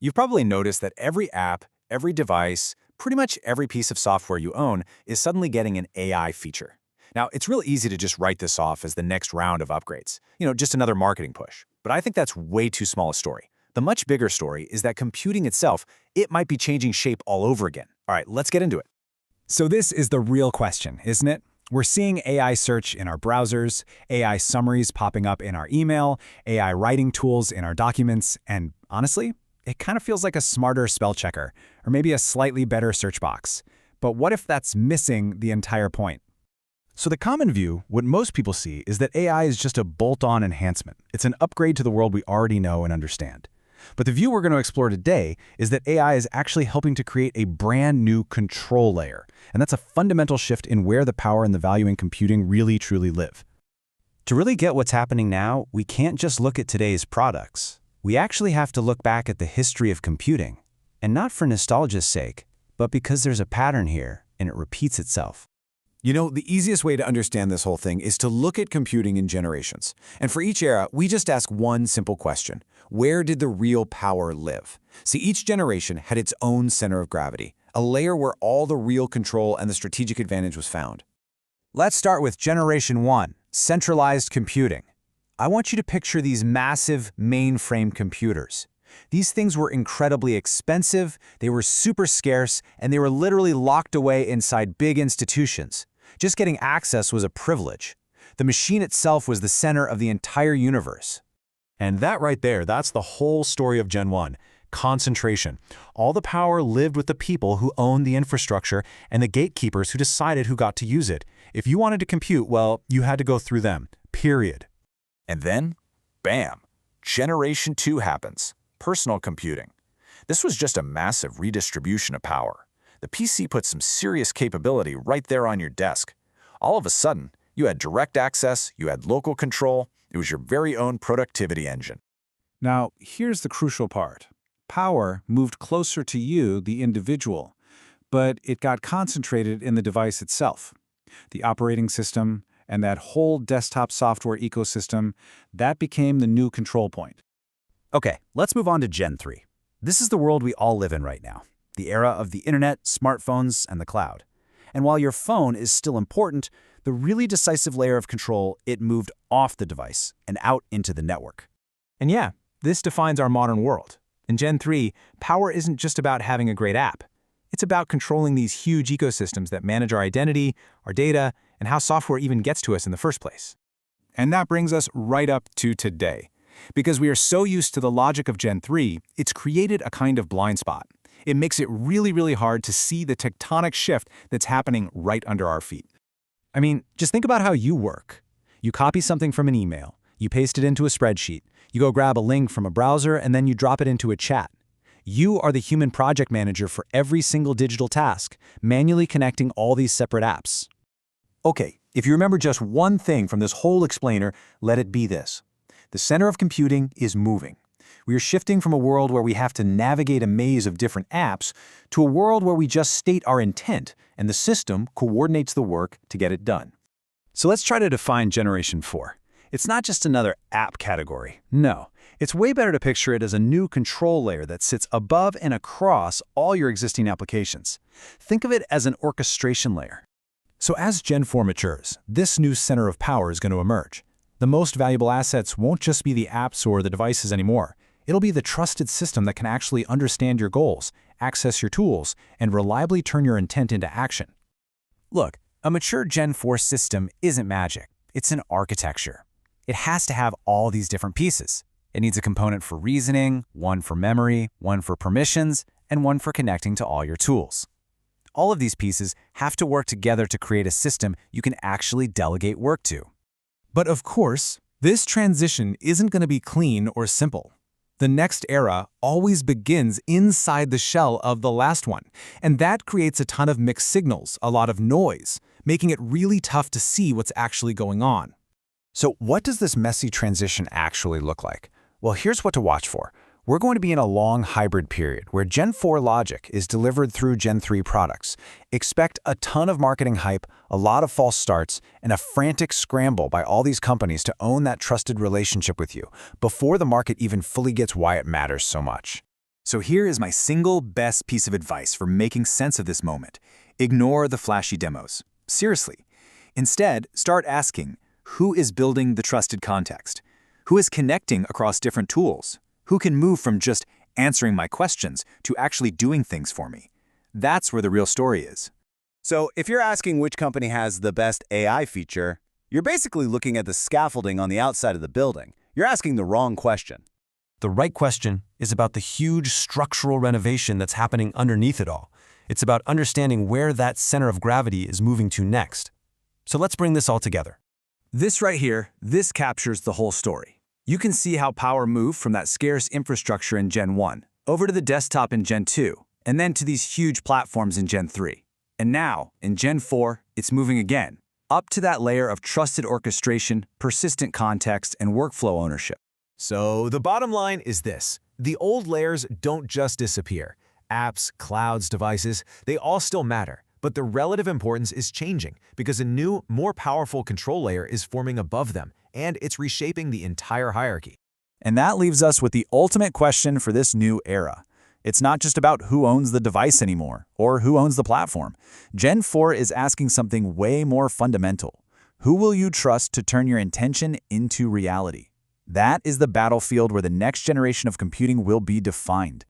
You've probably noticed that every app, every device, pretty much every piece of software you own is suddenly getting an AI feature. Now, it's real easy to just write this off as the next round of upgrades, just another marketing push. But I think that's way too small a story. The much bigger story is that computing itself, it might be changing shape all over again. All right, let's get into it. So this is the real question, isn't it? We're seeing AI search in our browsers, AI summaries popping up in our email, AI writing tools in our documents, and honestly, it kind of feels like a smarter spell checker, or maybe a slightly better search box. But what if that's missing the entire point? So the common view, what most people see, is that AI is just a bolt-on enhancement. It's an upgrade to the world we already know and understand. But the view we're going to explore today is that AI is actually helping to create a brand new control layer. And that's a fundamental shift in where the power and the value in computing really truly live. To really get what's happening now, we can't just look at today's products. We actually have to look back at the history of computing. And not for nostalgia's sake, but because there's a pattern here, and it repeats itself. The easiest way to understand this whole thing is to look at computing in generations. And for each era, we just ask one simple question. Where did the real power live? See, each generation had its own center of gravity, a layer where all the real control and the strategic advantage was found. Let's start with Generation 1, centralized computing. I want you to picture these massive mainframe computers. These things were incredibly expensive, they were super scarce, and they were literally locked away inside big institutions. Just getting access was a privilege. The machine itself was the center of the entire universe. And that right there, that's the whole story of Gen 1. Concentration. All the power lived with the people who owned the infrastructure and the gatekeepers who decided who got to use it. If you wanted to compute, well, you had to go through them. Period. And then, bam, Generation 2 happens. Personal computing. This was just a massive redistribution of power. The PC put some serious capability right there on your desk. All of a sudden, you had direct access, you had local control, it was your very own productivity engine. Now, here's the crucial part. Power moved closer to you, the individual, but it got concentrated in the device itself. The operating system and that whole desktop software ecosystem, that became the new control point. Okay, let's move on to Gen 3. This is the world we all live in right now, the era of the internet, smartphones, and the cloud. And while your phone is still important, the really decisive layer of control, it moved off the device and out into the network. And yeah, this defines our modern world. In Gen 3, power isn't just about having a great app. It's about controlling these huge ecosystems that manage our identity, our data, and how software even gets to us in the first place. And that brings us right up to today. Because we are so used to the logic of Gen 3, it's created a kind of blind spot. It makes it really, really hard to see the tectonic shift that's happening right under our feet. I mean, just think about how you work. You copy something from an email, you paste it into a spreadsheet, you go grab a link from a browser, and then you drop it into a chat. You are the human project manager for every single digital task, manually connecting all these separate apps. Okay, if you remember just one thing from this whole explainer, let it be this. The center of computing is moving. We are shifting from a world where we have to navigate a maze of different apps to a world where we just state our intent and the system coordinates the work to get it done. So let's try to define Generation 4. It's not just another app category. No, it's way better to picture it as a new control layer that sits above and across all your existing applications. Think of it as an orchestration layer. So as Gen 4 matures, this new center of power is going to emerge. The most valuable assets won't just be the apps or the devices anymore. It'll be the trusted system that can actually understand your goals, access your tools, and reliably turn your intent into action. Look, a mature Gen 4 system isn't magic. It's an architecture. It has to have all these different pieces. It needs a component for reasoning, one for memory, one for permissions, and one for connecting to all your tools. All of these pieces have to work together to create a system you can actually delegate work to. But of course, this transition isn't going to be clean or simple. The next era always begins inside the shell of the last one, and that creates a ton of mixed signals, a lot of noise, making it really tough to see what's actually going on. So what does this messy transition actually look like? Well, here's what to watch for. We're going to be in a long hybrid period where Gen 4 logic is delivered through Gen 3 products. Expect a ton of marketing hype, a lot of false starts, and a frantic scramble by all these companies to own that trusted relationship with you before the market even fully gets why it matters so much. So here is my single best piece of advice for making sense of this moment. Ignore the flashy demos. Seriously. Instead, start asking, who is building the trusted context? Who is connecting across different tools? Who can move from just answering my questions to actually doing things for me? That's where the real story is. So if you're asking which company has the best AI feature, you're basically looking at the scaffolding on the outside of the building. You're asking the wrong question. The right question is about the huge structural renovation that's happening underneath it all. It's about understanding where that center of gravity is moving to next. So let's bring this all together. This right here, this captures the whole story. You can see how power moved from that scarce infrastructure in Gen 1, over to the desktop in Gen 2, and then to these huge platforms in Gen 3. And now, in Gen 4, it's moving again, up to that layer of trusted orchestration, persistent context, and workflow ownership. So the bottom line is this. The old layers don't just disappear. Apps, clouds, devices, they all still matter. But the relative importance is changing because a new, more powerful control layer is forming above them, and it's reshaping the entire hierarchy. And that leaves us with the ultimate question for this new era. It's not just about who owns the device anymore, or who owns the platform. Gen 4 is asking something way more fundamental. Who will you trust to turn your intention into reality? That is the battlefield where the next generation of computing will be defined.